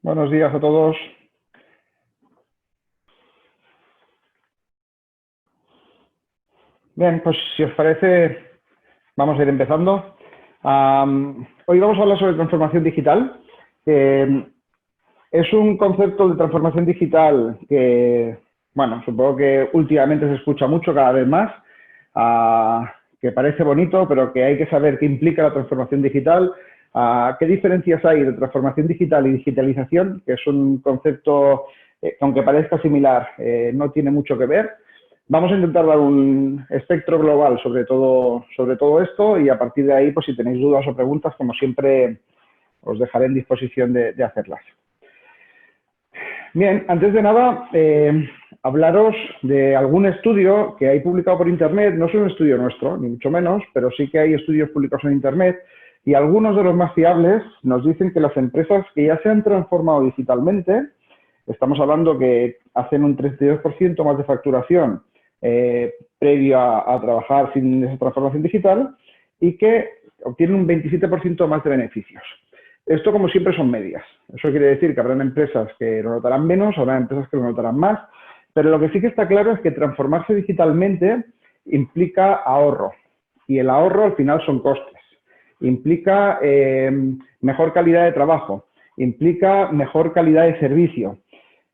Buenos días a todos. Bien, pues si os parece, vamos a ir empezando. Hoy vamos a hablar sobre transformación digital. Es un concepto de transformación digital que, bueno, supongo que últimamente se escucha mucho, cada vez más, que parece bonito, pero que hay que saber qué implica la transformación digital, qué diferencias hay de transformación digital y digitalización, que es un concepto que, aunque parezca similar, no tiene mucho que ver. Vamos a intentar dar un espectro global sobre todo esto y a partir de ahí, pues si tenéis dudas o preguntas, como siempre, os dejaré en disposición de hacerlas. Bien, antes de nada, hablaros de algún estudio que hay publicado por Internet. No es un estudio nuestro, ni mucho menos, pero sí que hay estudios publicados en Internet y algunos de los más fiables nos dicen que las empresas que ya se han transformado digitalmente, estamos hablando que hacen un 32% más de facturación previo a trabajar sin esa transformación digital y que obtienen un 27% más de beneficios. Esto, como siempre, son medias. Eso quiere decir que habrán empresas que lo notarán menos, habrá empresas que lo notarán más, pero lo que sí que está claro es que transformarse digitalmente implica ahorro y el ahorro al final son costes. Implica mejor calidad de trabajo, implica mejor calidad de servicio.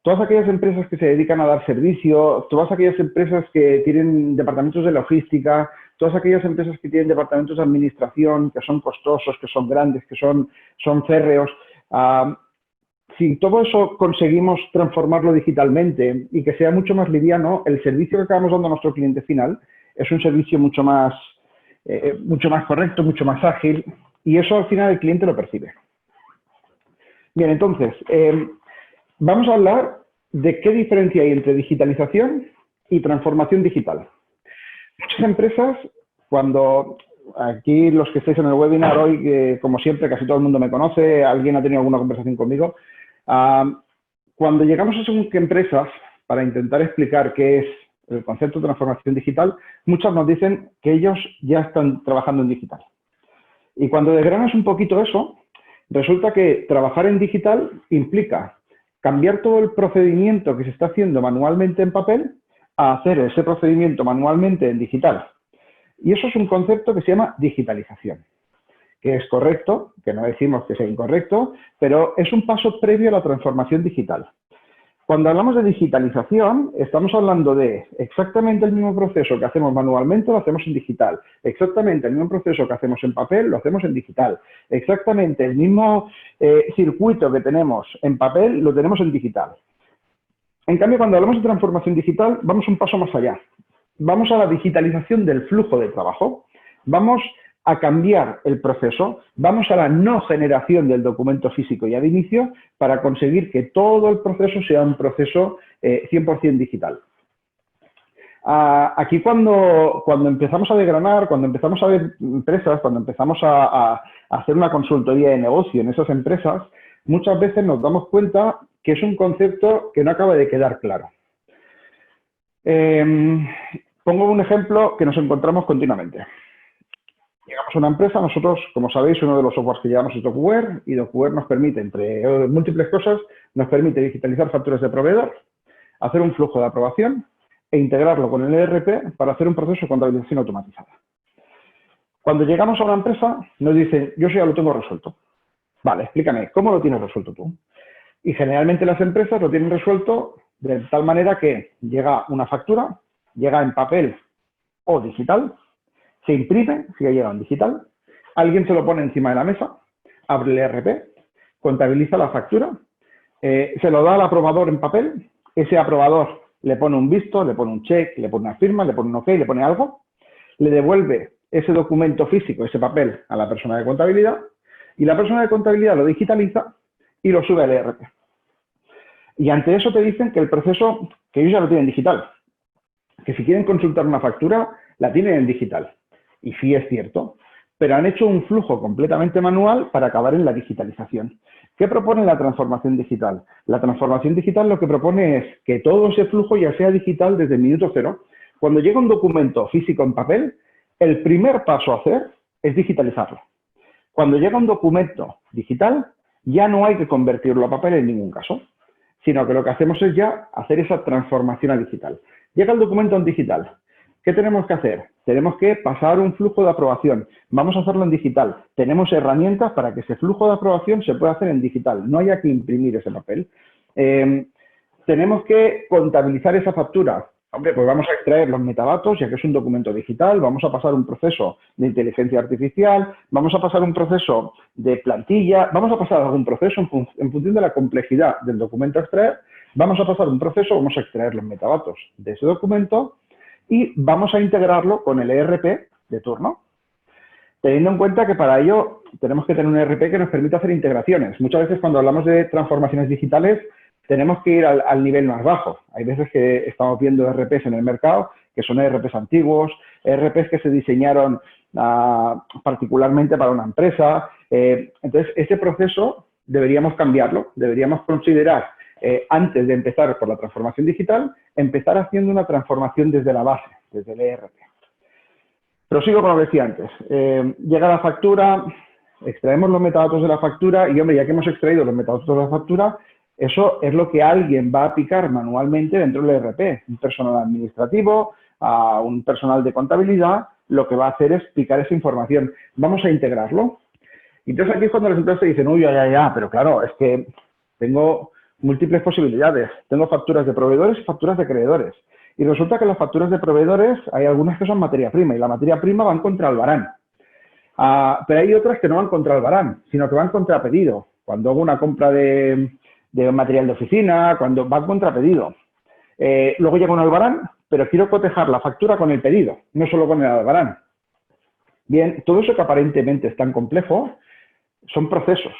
Todas aquellas empresas que se dedican a dar servicio, todas aquellas empresas que tienen departamentos de logística, todas aquellas empresas que tienen departamentos de administración, que son costosos, que son grandes, que son férreos, si todo eso conseguimos transformarlo digitalmente y que sea mucho más liviano, el servicio que acabamos dando a nuestro cliente final es un servicio mucho más correcto, mucho más ágil, y eso al final el cliente lo percibe. Bien, entonces, vamos a hablar de qué diferencia hay entre digitalización y transformación digital. Muchas empresas, cuando aquí los que estáis en el webinar hoy, como siempre, casi todo el mundo me conoce, alguien ha tenido alguna conversación conmigo, cuando llegamos a según qué empresas para intentar explicar qué es el concepto de transformación digital, muchas nos dicen que ellos ya están trabajando en digital. Y cuando desgranas un poquito eso, resulta que trabajar en digital implica cambiar todo el procedimiento que se está haciendo manualmente en papel a hacer ese procedimiento manualmente en digital. Y eso es un concepto que se llama digitalización, que es correcto, que no decimos que sea incorrecto, pero es un paso previo a la transformación digital. Cuando hablamos de digitalización, estamos hablando de exactamente el mismo proceso que hacemos manualmente, lo hacemos en digital. Exactamente el mismo proceso que hacemos en papel, lo hacemos en digital. Exactamente el mismo circuito que tenemos en papel, lo tenemos en digital. En cambio, cuando hablamos de transformación digital, vamos un paso más allá. Vamos a la digitalización del flujo de trabajo. Vamos a cambiar el proceso, vamos a la no generación del documento físico ya de inicio para conseguir que todo el proceso sea un proceso 100% digital. Aquí cuando empezamos a desgranar, cuando empezamos a ver empresas, cuando empezamos a hacer una consultoría de negocio en esas empresas, muchas veces nos damos cuenta que es un concepto que no acaba de quedar claro. Pongo un ejemplo que nos encontramos continuamente. Llegamos a una empresa, nosotros, como sabéis, uno de los softwares que llevamos es DocuWare, y DocuWare nos permite, entre múltiples cosas, nos permite digitalizar facturas de proveedor, hacer un flujo de aprobación e integrarlo con el ERP para hacer un proceso de contabilización automatizada. Cuando llegamos a una empresa, nos dicen, yo eso ya lo tengo resuelto. Vale, explícame, ¿cómo lo tienes resuelto tú? Y generalmente las empresas lo tienen resuelto de tal manera que llega una factura, llega en papel o digital, se imprime, si ha llegado en digital, alguien se lo pone encima de la mesa, abre el ERP, contabiliza la factura, se lo da al aprobador en papel, ese aprobador le pone un visto, le pone un check, le pone una firma, le pone un OK, le pone algo, le devuelve ese documento físico, ese papel, a la persona de contabilidad, y la persona de contabilidad lo digitaliza y lo sube al ERP. Y ante eso te dicen que el proceso, que ellos ya lo tienen digital, que si quieren consultar una factura, la tienen en digital. Y sí es cierto, pero han hecho un flujo completamente manual para acabar en la digitalización. ¿Qué propone la transformación digital? La transformación digital lo que propone es que todo ese flujo ya sea digital desde el minuto cero. Cuando llega un documento físico en papel, el primer paso a hacer es digitalizarlo. Cuando llega un documento digital, ya no hay que convertirlo a papel en ningún caso, sino que lo que hacemos es ya hacer esa transformación a digital. Llega el documento en digital. ¿Qué tenemos que hacer? Tenemos que pasar un flujo de aprobación. Vamos a hacerlo en digital. Tenemos herramientas para que ese flujo de aprobación se pueda hacer en digital. No haya que imprimir ese papel. Tenemos que contabilizar esa factura. Hombre, pues vamos a extraer los metadatos, ya que es un documento digital, vamos a pasar un proceso de inteligencia artificial, vamos a pasar un proceso de plantilla, vamos a pasar algún proceso en función de la complejidad del documento a extraer, vamos a pasar un proceso, vamos a extraer los metadatos de ese documento y vamos a integrarlo con el ERP de turno. Teniendo en cuenta que para ello tenemos que tener un ERP que nos permita hacer integraciones. Muchas veces cuando hablamos de transformaciones digitales tenemos que ir al nivel más bajo. Hay veces que estamos viendo ERPs en el mercado que son ERPs antiguos, ERPs que se diseñaron particularmente para una empresa. Entonces, ese proceso deberíamos cambiarlo, deberíamos considerar, antes de empezar por la transformación digital, empezar haciendo una transformación desde la base, desde el ERP. Prosigo con lo que decía antes. Llega la factura, extraemos los metadatos de la factura y, hombre, ya que hemos extraído los metadatos de la factura, eso es lo que alguien va a picar manualmente dentro del ERP. Un personal administrativo, un personal de contabilidad, lo que va a hacer es picar esa información. Vamos a integrarlo. Y entonces aquí es cuando las empresas dicen, uy, ya, pero claro, es que tengo múltiples posibilidades. Tengo facturas de proveedores y facturas de acreedores. Y resulta que las facturas de proveedores hay algunas que son materia prima y la materia prima van contra Albarán. Pero hay otras que no van contra Albarán, sino que van contra pedido. Cuando hago una compra de material de oficina, cuando va contra pedido. Luego llega un Albarán, pero quiero cotejar la factura con el pedido, no solo con el Albarán. Bien, todo eso que aparentemente es tan complejo son procesos.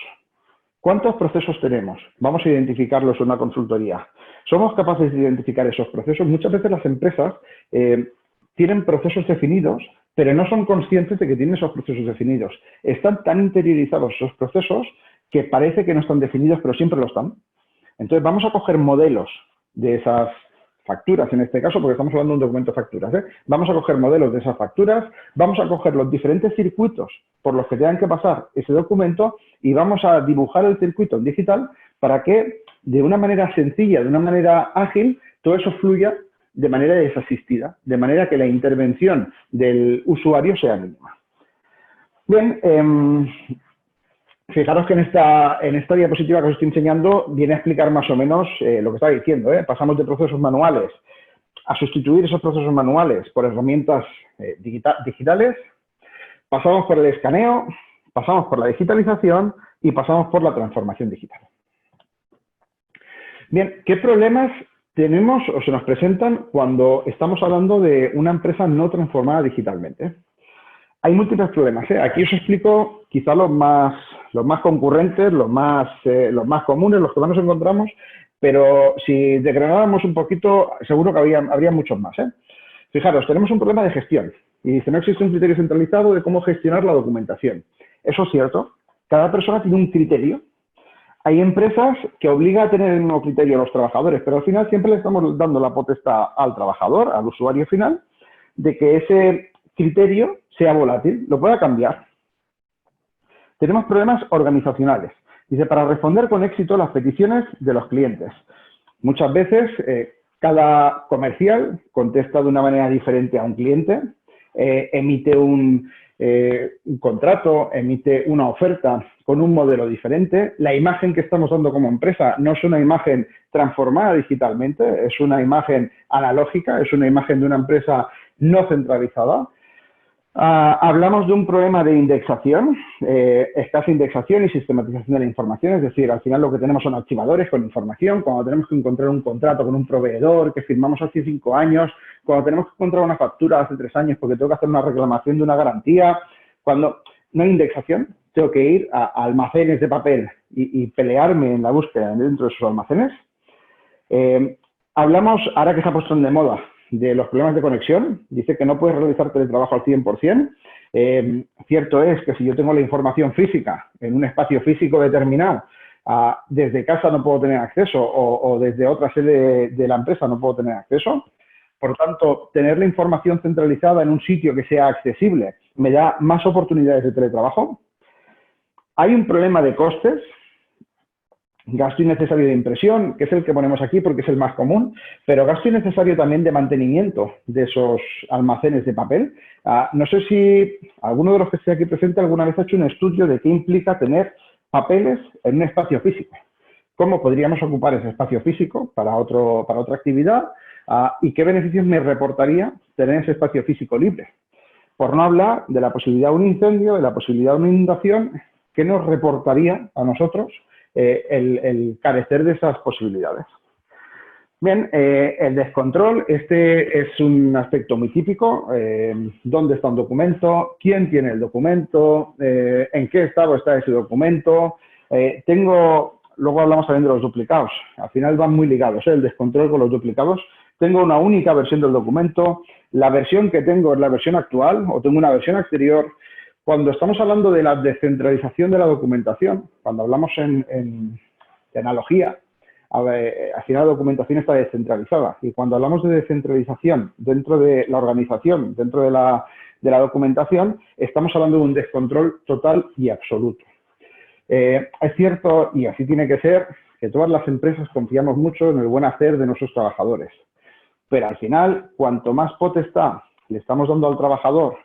¿Cuántos procesos tenemos? Vamos a identificarlos en una consultoría. ¿Somos capaces de identificar esos procesos? Muchas veces las empresas tienen procesos definidos, pero no son conscientes de que tienen esos procesos definidos. Están tan interiorizados esos procesos que parece que no están definidos, pero siempre lo están. Entonces, vamos a coger modelos de esas facturas, en este caso, porque estamos hablando de un documento de facturas. Vamos a coger modelos de esas facturas, vamos a coger los diferentes circuitos por los que tengan que pasar ese documento y vamos a dibujar el circuito en digital para que, de una manera sencilla, de una manera ágil, todo eso fluya de manera desasistida, de manera que la intervención del usuario sea mínima. Bien, fijaros que en esta diapositiva que os estoy enseñando viene a explicar más o menos lo que estaba diciendo. Pasamos de procesos manuales a sustituir esos procesos manuales por herramientas digitales, pasamos por el escaneo, pasamos por la digitalización y pasamos por la transformación digital. Bien, ¿qué problemas tenemos o se nos presentan cuando estamos hablando de una empresa no transformada digitalmente? Hay múltiples problemas. Aquí os explico quizá los más concurrentes, los más comunes, los que más nos encontramos, pero si degradáramos un poquito, seguro que habría muchos más. Fijaros, tenemos un problema de gestión y dice, no existe un criterio centralizado de cómo gestionar la documentación. Eso es cierto. Cada persona tiene un criterio. Hay empresas que obligan a tener el mismo criterio a los trabajadores, pero al final siempre le estamos dando la potestad al trabajador, al usuario final, de que ese criterio sea volátil, lo pueda cambiar. Tenemos problemas organizacionales. Dice, para responder con éxito las peticiones de los clientes. Muchas veces cada comercial contesta de una manera diferente a un cliente, emite un contrato, emite una oferta con un modelo diferente. La imagen que estamos dando como empresa no es una imagen transformada digitalmente, es una imagen analógica, es una imagen de una empresa no centralizada. Hablamos de un problema de indexación, escasa indexación y sistematización de la información, es decir, al final lo que tenemos son archivadores con información, cuando tenemos que encontrar un contrato con un proveedor que firmamos hace 5 años, cuando tenemos que encontrar una factura hace 3 años porque tengo que hacer una reclamación de una garantía, cuando no hay indexación, tengo que ir a almacenes de papel y pelearme en la búsqueda dentro de esos almacenes. Hablamos, ahora que se ha puesto de moda, de los problemas de conexión. Dice que no puedes realizar teletrabajo al 100%. Cierto es que si yo tengo la información física en un espacio físico determinado, desde casa no puedo tener acceso o desde otra sede de la empresa no puedo tener acceso. Por tanto, tener la información centralizada en un sitio que sea accesible me da más oportunidades de teletrabajo. Hay un problema de costes. gasto innecesario de impresión, que es el que ponemos aquí porque es el más común, pero gasto innecesario también de mantenimiento de esos almacenes de papel. No sé si alguno de los que esté aquí presente alguna vez ha hecho un estudio de qué implica tener papeles en un espacio físico. ¿Cómo podríamos ocupar ese espacio físico para otra actividad? ¿Y qué beneficios me reportaría tener ese espacio físico libre? Por no hablar de la posibilidad de un incendio, de la posibilidad de una inundación, ¿qué nos reportaría a nosotros el carecer de esas posibilidades? Bien, el descontrol, este es un aspecto muy típico. ¿Dónde está un documento? ¿Quién tiene el documento? ¿En qué estado está ese documento? Luego hablamos también de los duplicados. Al final van muy ligados, el descontrol con los duplicados. Tengo una única versión del documento. La versión que tengo es la versión actual o tengo una versión anterior. Cuando estamos hablando de la descentralización de la documentación, cuando hablamos en analogía, al final la documentación está descentralizada. Y cuando hablamos de descentralización dentro de la organización, dentro de la documentación, estamos hablando de un descontrol total y absoluto. Es cierto, y así tiene que ser, que todas las empresas confiamos mucho en el buen hacer de nuestros trabajadores. Pero al final, cuanto más potestad le estamos dando al trabajador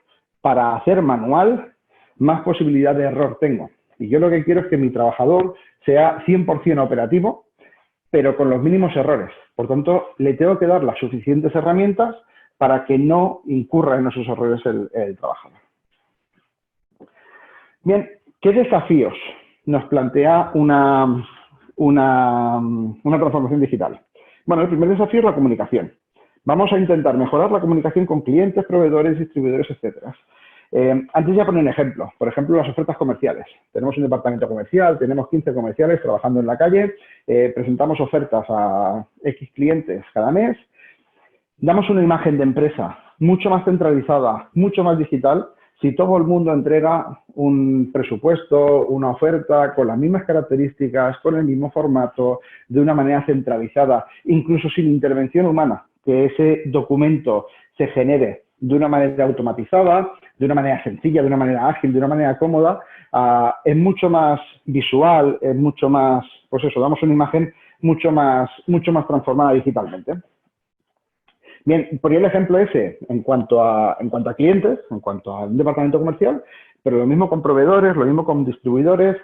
para hacer manual, más posibilidad de error tengo. Y yo lo que quiero es que mi trabajador sea 100% operativo, pero con los mínimos errores. Por tanto, le tengo que dar las suficientes herramientas para que no incurra en esos errores el trabajador. Bien, ¿qué desafíos nos plantea una transformación digital? Bueno, el primer desafío es la comunicación. Vamos a intentar mejorar la comunicación con clientes, proveedores, distribuidores, etcétera. Antes ya ponía un ejemplo. Por ejemplo, las ofertas comerciales. Tenemos un departamento comercial, tenemos 15 comerciales trabajando en la calle, presentamos ofertas a X clientes cada mes, damos una imagen de empresa mucho más centralizada, mucho más digital, si todo el mundo entrega un presupuesto, una oferta con las mismas características, con el mismo formato, de una manera centralizada, incluso sin intervención humana, que ese documento se genere de una manera automatizada, de una manera sencilla, de una manera ágil, de una manera cómoda, es mucho más visual, es mucho más, pues eso, damos una imagen mucho más transformada digitalmente. Bien, ponía el ejemplo ese en cuanto a clientes, en cuanto a un departamento comercial, pero lo mismo con proveedores, lo mismo con distribuidores.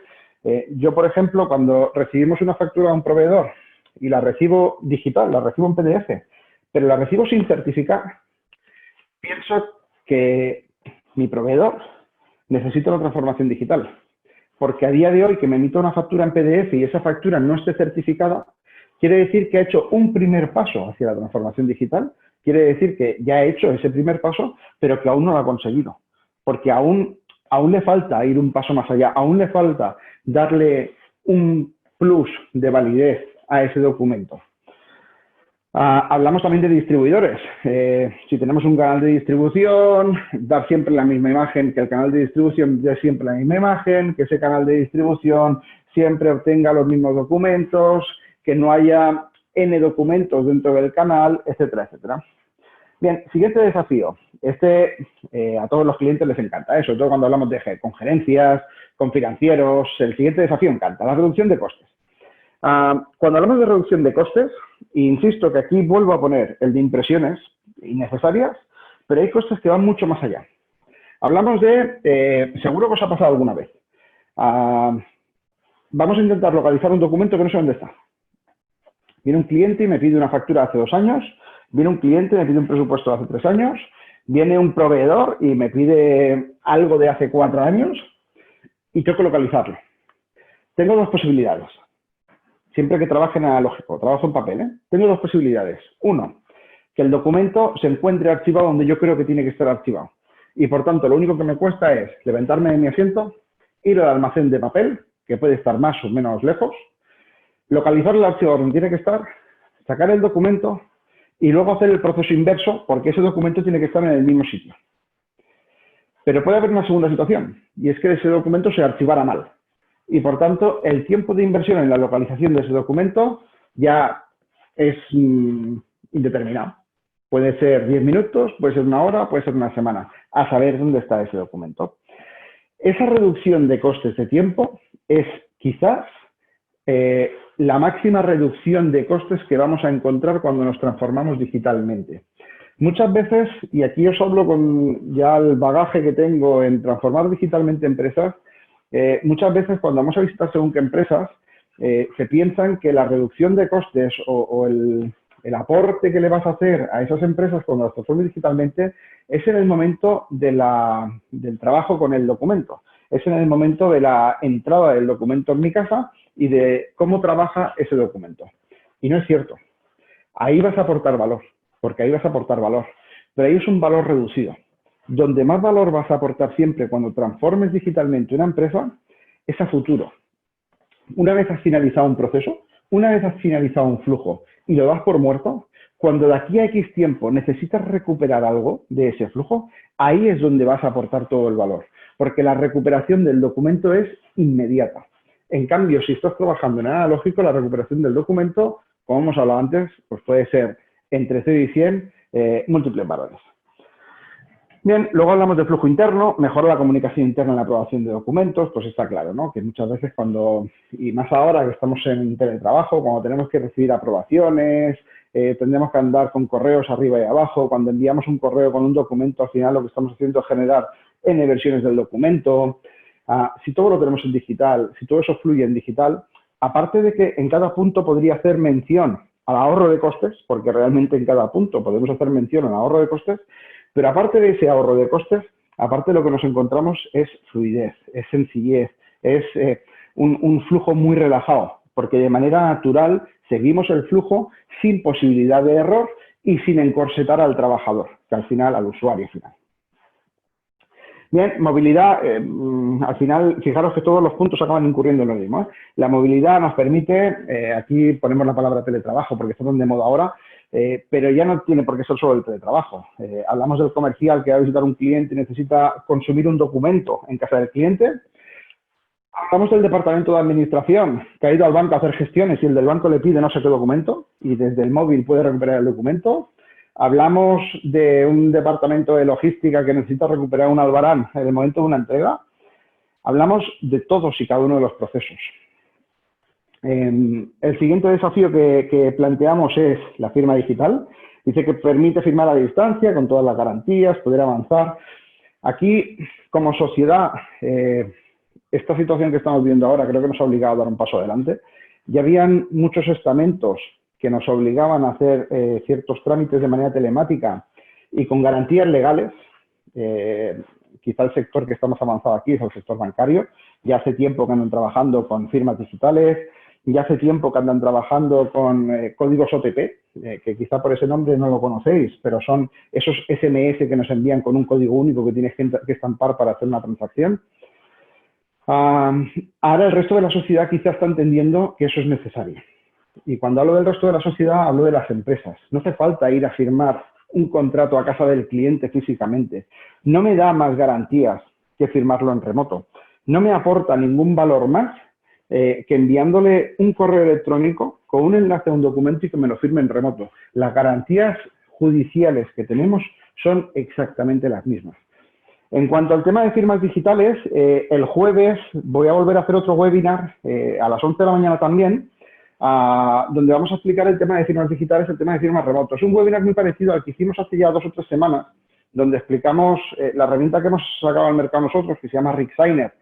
Yo, por ejemplo, cuando recibimos una factura a un proveedor y la recibo digital, la recibo en PDF, pero la recibo sin certificar, pienso que mi proveedor necesita una transformación digital. Porque a día de hoy que me emito una factura en PDF y esa factura no esté certificada, quiere decir que ha hecho un primer paso hacia la transformación digital, quiere decir que ya ha hecho ese primer paso, pero que aún no lo ha conseguido. Porque aún le falta ir un paso más allá, aún le falta darle un plus de validez a ese documento. Hablamos también de distribuidores. Si tenemos un canal de distribución, dar siempre la misma imagen, que el canal de distribución dé siempre la misma imagen, que ese canal de distribución siempre obtenga los mismos documentos, que no haya N documentos dentro del canal, etcétera, etcétera. Bien, siguiente desafío. A todos los clientes les encanta, sobre todo cuando hablamos con gerencias, con financieros. El siguiente desafío encanta, la reducción de costes. Cuando hablamos de reducción de costes, insisto que aquí vuelvo a poner el de impresiones innecesarias, pero hay costes que van mucho más allá. Hablamos de, seguro que os ha pasado alguna vez, vamos a intentar localizar un documento que no sé dónde está. Viene un cliente y me pide una factura de hace 2 años, viene un cliente y me pide un presupuesto de hace 3 años, viene un proveedor y me pide algo de hace 4 años y tengo que localizarlo. Tengo 2 posibilidades. Siempre que trabaje en analógico, trabajo en papel, tengo 2 posibilidades. 1, que el documento se encuentre archivado donde yo creo que tiene que estar archivado. Y por tanto, lo único que me cuesta es levantarme de mi asiento, ir al almacén de papel, que puede estar más o menos lejos, localizar el archivo donde tiene que estar, sacar el documento y luego hacer el proceso inverso, porque ese documento tiene que estar en el mismo sitio. Pero puede haber una segunda situación, y es que ese documento se archivara mal. Y, por tanto, el tiempo de inversión en la localización de ese documento ya es indeterminado. Puede ser 10 minutos, puede ser 1 hora, puede ser 1 semana, a saber dónde está ese documento. Esa reducción de costes de tiempo es quizás la máxima reducción de costes que vamos a encontrar cuando nos transformamos digitalmente. Muchas veces, y aquí os hablo con ya el bagaje que tengo en transformar digitalmente empresas, muchas veces cuando vamos a visitar según qué empresas, se piensan que la reducción de costes o el aporte que le vas a hacer a esas empresas cuando las transformes digitalmente es en el momento del trabajo con el documento. Es en el momento de la entrada del documento en mi casa y de cómo trabaja ese documento. Y no es cierto. Ahí vas a aportar valor, porque ahí vas a aportar valor. Pero ahí es un valor reducido. Donde más valor vas a aportar siempre cuando transformes digitalmente una empresa es a futuro. Una vez has finalizado un proceso, una vez has finalizado un flujo y lo das por muerto, cuando de aquí a X tiempo necesitas recuperar algo de ese flujo, ahí es donde vas a aportar todo el valor, porque la recuperación del documento es inmediata. En cambio, si estás trabajando en analógico, la recuperación del documento, como hemos hablado antes, pues puede ser entre 0 y 100 múltiples valores. Bien, luego hablamos de flujo interno, mejora la comunicación interna en la aprobación de documentos, pues está claro, ¿no? Que muchas veces cuando, y más ahora que estamos en teletrabajo, cuando tenemos que recibir aprobaciones, tendremos que andar con correos arriba y abajo, cuando enviamos un correo con un documento, al final lo que estamos haciendo es generar N versiones del documento. Si todo lo tenemos en digital, si todo eso fluye en digital, aparte de que en cada punto podría hacer mención al ahorro de costes, porque realmente en cada punto podemos hacer mención al ahorro de costes, pero aparte de ese ahorro de costes, aparte lo que nos encontramos es fluidez, es sencillez, es un flujo muy relajado, porque de manera natural seguimos el flujo sin posibilidad de error y sin encorsetar al trabajador, que al final, al usuario final. Bien, movilidad, al final, fijaros que todos los puntos acaban incurriendo en lo mismo. La movilidad nos permite, aquí ponemos la palabra teletrabajo porque está tan de moda ahora, pero ya no tiene por qué ser solo el teletrabajo. Hablamos del comercial que va a visitar un cliente y necesita consumir un documento en casa del cliente. Hablamos del departamento de administración que ha ido al banco a hacer gestiones y el del banco le pide no sé qué documento y desde el móvil puede recuperar el documento. Hablamos de un departamento de logística que necesita recuperar un albarán en el momento de una entrega. Hablamos de todos y cada uno de los procesos. El siguiente desafío que planteamos es la firma digital. Dice que permite firmar a distancia con todas las garantías, poder avanzar. Aquí, como sociedad, esta situación que estamos viendo ahora creo que nos ha obligado a dar un paso adelante. Ya habían muchos estamentos que nos obligaban a hacer ciertos trámites de manera telemática y con garantías legales. Quizá el sector que está más avanzado aquí es el sector bancario. Ya hace tiempo que andan trabajando con firmas digitales, ya hace tiempo que andan trabajando con códigos OTP, que quizá por ese nombre no lo conocéis, pero son esos SMS que nos envían con un código único que tienes que estampar para hacer una transacción. Ahora el resto de la sociedad quizá está entendiendo que eso es necesario. Y cuando hablo del resto de la sociedad, hablo de las empresas. No hace falta ir a firmar un contrato a casa del cliente físicamente. No me da más garantías que firmarlo en remoto. No me aporta ningún valor más que enviándole un correo electrónico con un enlace a un documento y que me lo firme en remoto. Las garantías judiciales que tenemos son exactamente las mismas. En cuanto al tema de firmas digitales, el jueves voy a volver a hacer otro webinar a las 11 de la mañana también, donde vamos a explicar el tema de firmas digitales, el tema de firmas remotos. Es un webinar muy parecido al que hicimos hace ya 2 o 3 semanas, donde explicamos la herramienta que hemos sacado al mercado nosotros, que se llama RigSigner,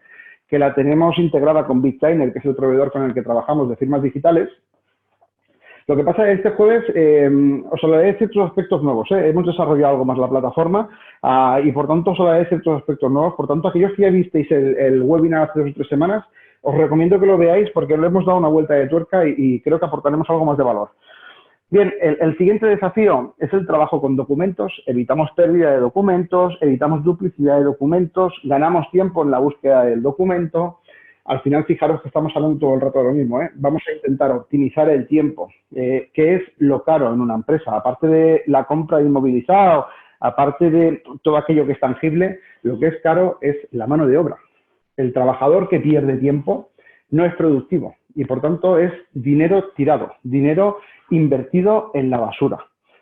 que la tenemos integrada con BigSigner, que es el proveedor con el que trabajamos de firmas digitales. Lo que pasa es que este jueves os hablaré de ciertos aspectos nuevos. Hemos desarrollado algo más la plataforma y por tanto os hablaré de ciertos aspectos nuevos. Por tanto, aquellos que ya visteis el webinar hace 2 o 3 semanas, os recomiendo que lo veáis porque le hemos dado una vuelta de tuerca y creo que aportaremos algo más de valor. Bien, el siguiente desafío es el trabajo con documentos. Evitamos pérdida de documentos, evitamos duplicidad de documentos, ganamos tiempo en la búsqueda del documento. Al final, fijaros que estamos hablando todo el rato de lo mismo. Vamos a intentar optimizar el tiempo, que es lo caro en una empresa. Aparte de la compra de inmovilizado, aparte de todo aquello que es tangible, lo que es caro es la mano de obra. El trabajador que pierde tiempo no es productivo y, por tanto, es dinero tirado, dinero invertido en la basura.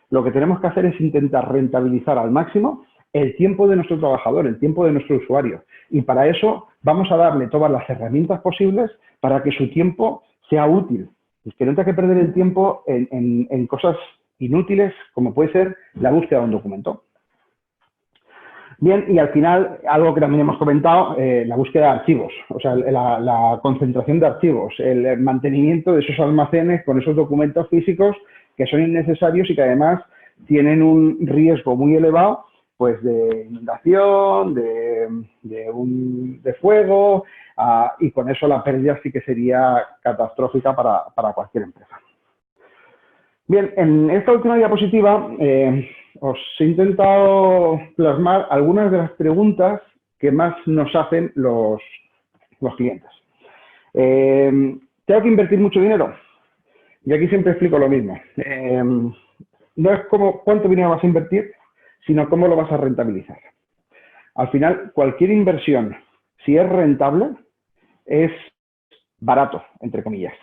Lo que tenemos que hacer es intentar rentabilizar al máximo el tiempo de nuestro trabajador, el tiempo de nuestro usuario. Y para eso vamos a darle todas las herramientas posibles para que su tiempo sea útil, y que no tenga que perder el tiempo en cosas inútiles, como puede ser la búsqueda de un documento. Bien, y al final, algo que también hemos comentado, la búsqueda de archivos, o sea, la concentración de archivos, el mantenimiento de esos almacenes con esos documentos físicos que son innecesarios y que además tienen un riesgo muy elevado, pues de inundación, de fuego, y con eso la pérdida sí que sería catastrófica para cualquier empresa. Bien, en esta última diapositiva os he intentado plasmar algunas de las preguntas que más nos hacen los clientes. ¿Tengo que invertir mucho dinero? Y aquí siempre explico lo mismo. No es como cuánto dinero vas a invertir, sino cómo lo vas a rentabilizar. Al final, cualquier inversión, si es rentable, es barato, entre comillas.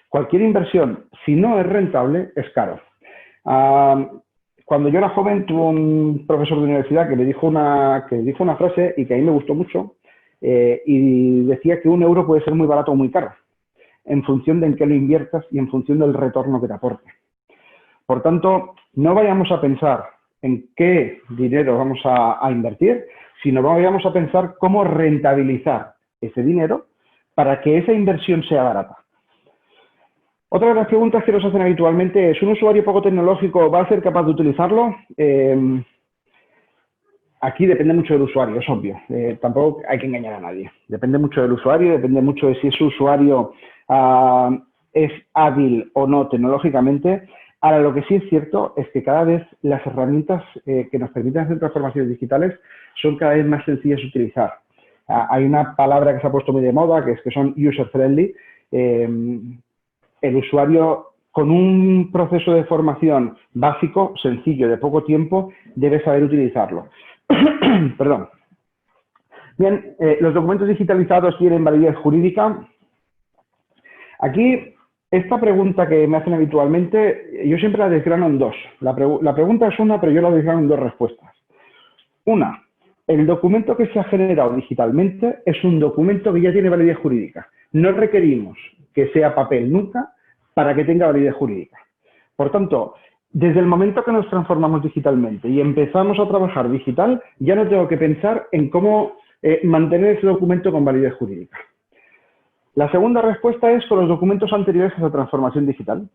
Cualquier inversión, si no es rentable, es caro. Cuando yo era joven, tuve un profesor de universidad que me dijo una frase y que a mí me gustó mucho, y decía que 1 euro puede ser muy barato o muy caro, en función de en qué lo inviertas y en función del retorno que te aporte. Por tanto, no vayamos a pensar en qué dinero vamos a invertir, sino vayamos a pensar cómo rentabilizar ese dinero para que esa inversión sea barata. Otra de las preguntas que nos hacen habitualmente es, ¿un usuario poco tecnológico va a ser capaz de utilizarlo? Aquí depende mucho del usuario, es obvio. Tampoco hay que engañar a nadie. Depende mucho del usuario, depende mucho de si ese usuario es hábil o no tecnológicamente. Ahora, lo que sí es cierto es que cada vez las herramientas que nos permiten hacer transformaciones digitales son cada vez más sencillas de utilizar. Hay una palabra que se ha puesto muy de moda, que es que son user-friendly. El usuario, con un proceso de formación básico, sencillo, de poco tiempo, debe saber utilizarlo. Perdón. Bien, los documentos digitalizados tienen validez jurídica. Aquí, esta pregunta que me hacen habitualmente, yo siempre la desgrano en dos. La pregunta es una, pero yo la desgrano en dos respuestas. Una, el documento que se ha generado digitalmente es un documento que ya tiene validez jurídica. No requerimos que sea papel nunca para que tenga validez jurídica. Por tanto, desde el momento que nos transformamos digitalmente y empezamos a trabajar digital, ya no tengo que pensar en cómo mantener ese documento con validez jurídica. La segunda respuesta es con los documentos anteriores a esa transformación digital.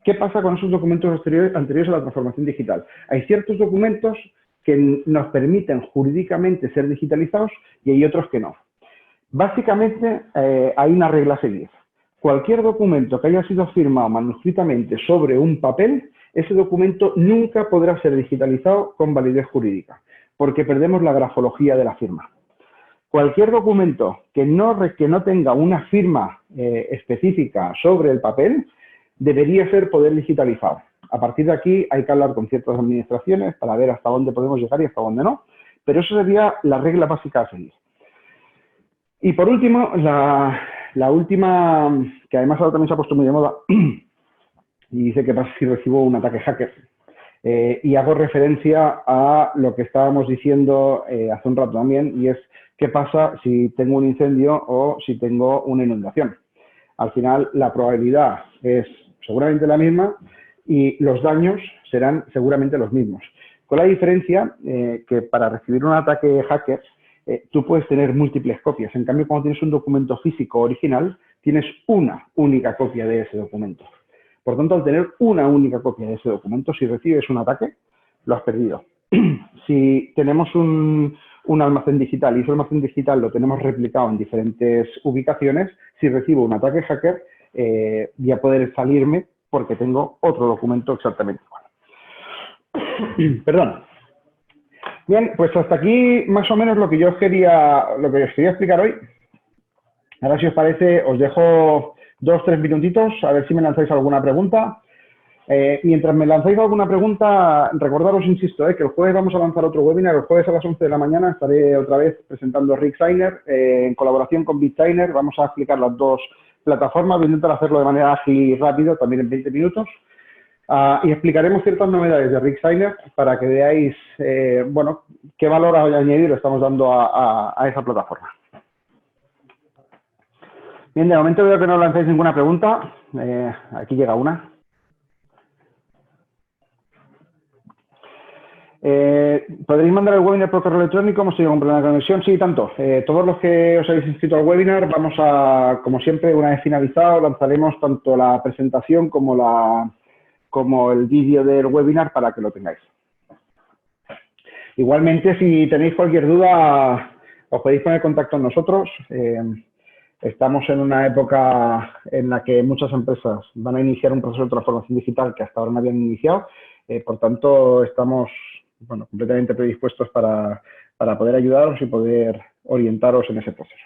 ¿Qué pasa con esos documentos anteriores a la transformación digital? Hay ciertos documentos que nos permiten jurídicamente ser digitalizados y hay otros que no. Básicamente, hay una regla a seguir. Cualquier documento que haya sido firmado manuscritamente sobre un papel, ese documento nunca podrá ser digitalizado con validez jurídica, porque perdemos la grafología de la firma. Cualquier documento que no tenga una firma específica sobre el papel, debería ser poder digitalizado. A partir de aquí hay que hablar con ciertas administraciones para ver hasta dónde podemos llegar y hasta dónde no, pero eso sería la regla básica a seguir. Y por último, la última, que además ahora también se ha puesto muy de moda, y dice que pasa si recibo un ataque hacker. Y hago referencia a lo que estábamos diciendo hace un rato también, y es qué pasa si tengo un incendio o si tengo una inundación. Al final, la probabilidad es seguramente la misma y los daños serán seguramente los mismos. Con la diferencia que para recibir un ataque hacker, tú puedes tener múltiples copias. En cambio, cuando tienes un documento físico original, tienes una única copia de ese documento. Por tanto, al tener una única copia de ese documento, si recibes un ataque, lo has perdido. Si tenemos un almacén digital y ese almacén digital lo tenemos replicado en diferentes ubicaciones, si recibo un ataque hacker, voy a poder salirme porque tengo otro documento exactamente igual. Perdón. Bien, pues hasta aquí más o menos lo que os quería explicar hoy. Ahora, si os parece, os dejo 2 o 3 minutitos a ver si me lanzáis alguna pregunta. Mientras me lanzáis alguna pregunta, recordaros, insisto, que el jueves vamos a lanzar otro webinar. El jueves a las 11 de la mañana estaré otra vez presentando RigSigner en colaboración con BitSigner. Vamos a explicar las dos plataformas. Voy a intentar hacerlo de manera ágil y rápido, también en 20 minutos. Y explicaremos ciertas novedades de RigSigner para que veáis, bueno, qué valor añadido estamos dando a esa plataforma. Bien, de momento veo que no lancéis ninguna pregunta. Aquí llega una. ¿Podréis mandar el webinar por correo electrónico? Hemos tenido un problema de conexión. Sí, tanto. Todos los que os habéis inscrito al webinar, vamos a, como siempre, una vez finalizado, lanzaremos tanto la presentación como el vídeo del webinar para que lo tengáis. Igualmente, si tenéis cualquier duda, os podéis poner en contacto con nosotros. Estamos en una época en la que muchas empresas van a iniciar un proceso de transformación digital que hasta ahora no habían iniciado. Por tanto, estamos completamente predispuestos para poder ayudaros y poder orientaros en ese proceso.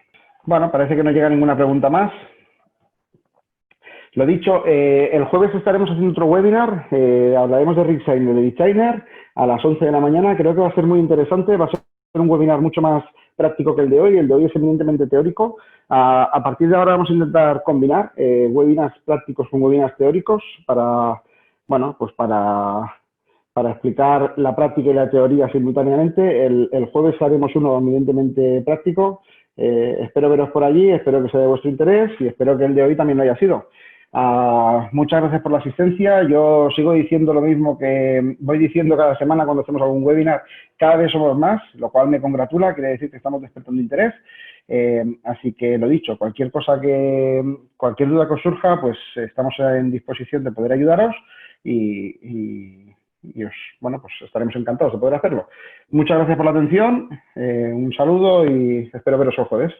Bueno, parece que no llega ninguna pregunta más. Lo dicho, el jueves estaremos haciendo otro webinar, hablaremos de Redesigner, de Designer, a las 11 de la mañana. Creo que va a ser muy interesante, va a ser un webinar mucho más práctico que el de hoy. El de hoy es eminentemente teórico. A partir de ahora vamos a intentar combinar webinars prácticos con webinars teóricos para explicar la práctica y la teoría simultáneamente. El jueves haremos uno eminentemente práctico. Espero veros por allí, espero que sea de vuestro interés y espero que el de hoy también lo haya sido. Muchas gracias por la asistencia. Yo sigo diciendo lo mismo que voy diciendo cada semana cuando hacemos algún webinar. Cada vez somos más, lo cual me congratula, quiere decir que estamos despertando interés. Así que lo dicho, cualquier duda que os surja, pues estamos en disposición de poder ayudaros y pues estaremos encantados de poder hacerlo. Muchas gracias por la atención, un saludo y espero veros el jueves.